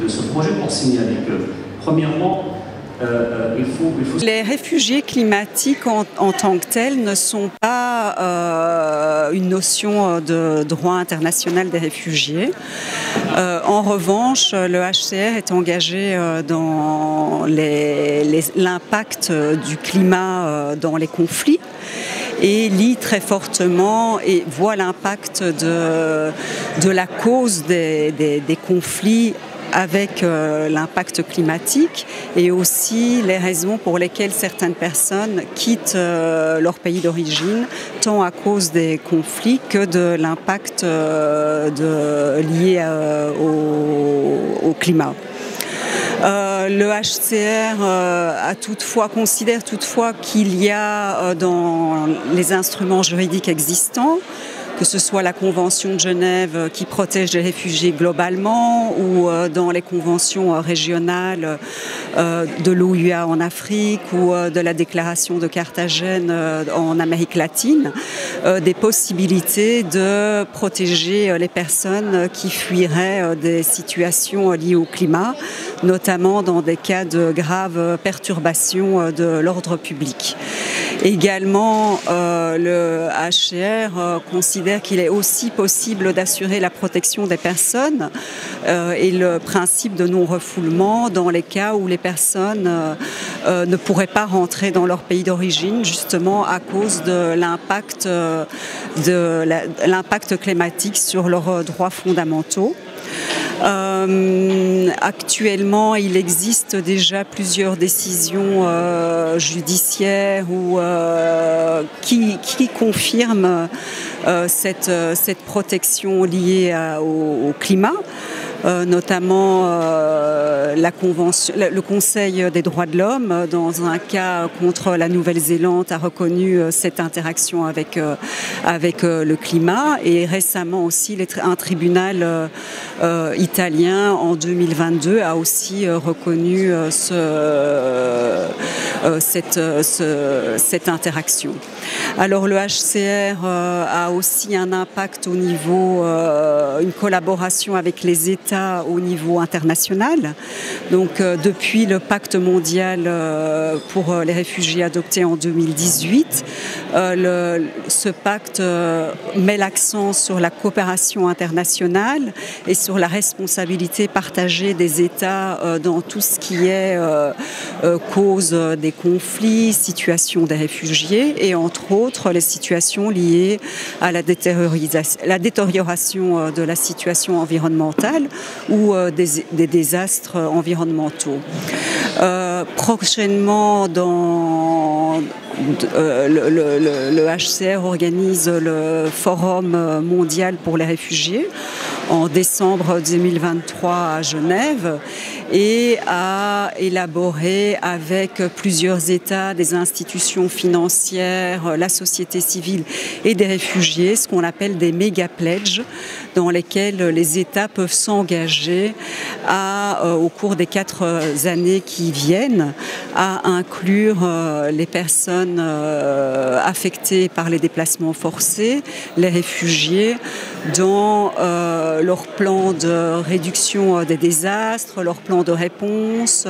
de ce projet pour signer avec eux. Premièrement, il faut... Les réfugiés climatiques en tant que tels ne sont pas une notion de droit international des réfugiés. En revanche, le HCR est engagé dans l'impact du climat dans les conflits et lit très fortement et voit l'impact de la cause des conflits avec l'impact climatique et aussi les raisons pour lesquelles certaines personnes quittent leur pays d'origine, tant à cause des conflits que de l'impact lié au climat. Le HCR considère toutefois qu'il y a dans les instruments juridiques existants, que ce soit la Convention de Genève qui protège les réfugiés globalement ou dans les conventions régionales de l'OUA en Afrique ou de la Déclaration de Carthagène en Amérique latine, des possibilités de protéger les personnes qui fuiraient des situations liées au climat, notamment dans des cas de graves perturbations de l'ordre public. Également, le HCR considère qu'il est aussi possible d'assurer la protection des personnes et le principe de non-refoulement dans les cas où les personnes ne pourraient pas rentrer dans leur pays d'origine, justement à cause de l'impact climatique sur leurs droits fondamentaux. Actuellement, il existe déjà plusieurs décisions judiciaires qui confirment cette protection liée au climat. Notamment le Conseil des droits de l'homme, dans un cas contre la Nouvelle-Zélande, a reconnu cette interaction avec le climat. Et récemment aussi, un tribunal italien, en 2022, a aussi reconnu cette interaction. Alors le HCR a aussi un impact au niveau, une collaboration avec les États au niveau international. Donc depuis le pacte mondial pour les réfugiés adopté en 2018, ce pacte met l'accent sur la coopération internationale et sur la responsabilité partagée des États dans tout ce qui est cause des conflits, situation des réfugiés et entre autres les situations liées à la détérioration de la situation environnementale ou des désastres environnementaux. Prochainement, le HCR organise le Forum mondial pour les réfugiés en décembre 2023 à Genève et a élaboré avec plusieurs États, des institutions financières, la société civile et des réfugiés ce qu'on appelle des méga-pledges dans lesquels les États peuvent s'engager au cours des 4 années qui viennent à inclure les personnes affectées par les déplacements forcés, les réfugiés, dans leur plan de réduction des désastres, leur plan de réponse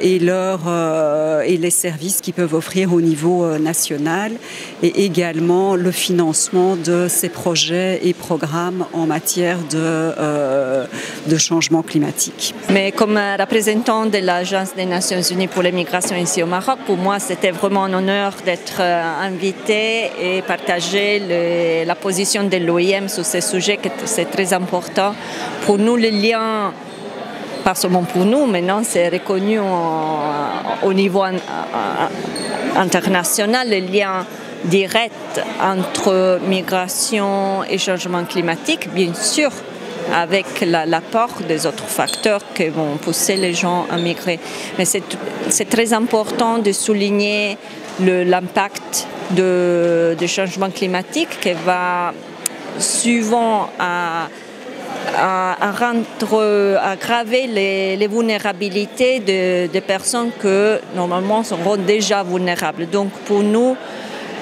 et les services qu'ils peuvent offrir au niveau national et également le financement de ces projets et programmes en matière de changement climatique. Mais comme représentant de l'Agence des Nations Unies pour les migrations ici au Maroc, pour moi c'était vraiment un honneur d'être invité et partager la position de l'OIM sur ce sujet, que c'est très important. Pour nous, le lien, pas seulement pour nous, maintenant c'est reconnu au niveau international, le lien direct entre migration et changement climatique, bien sûr, avec l'apport des autres facteurs qui vont pousser les gens à migrer. Mais c'est très important de souligner l'impact du changement climatique qui va souvent aggraver les vulnérabilités des personnes que normalement seront déjà vulnérables. Donc pour nous,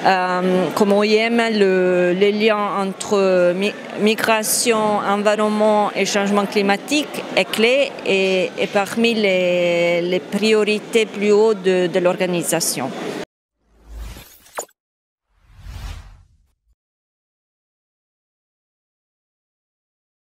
Comme OIM, les liens entre migration, environnement et changement climatique est clé et parmi les priorités plus hautes de l'organisation.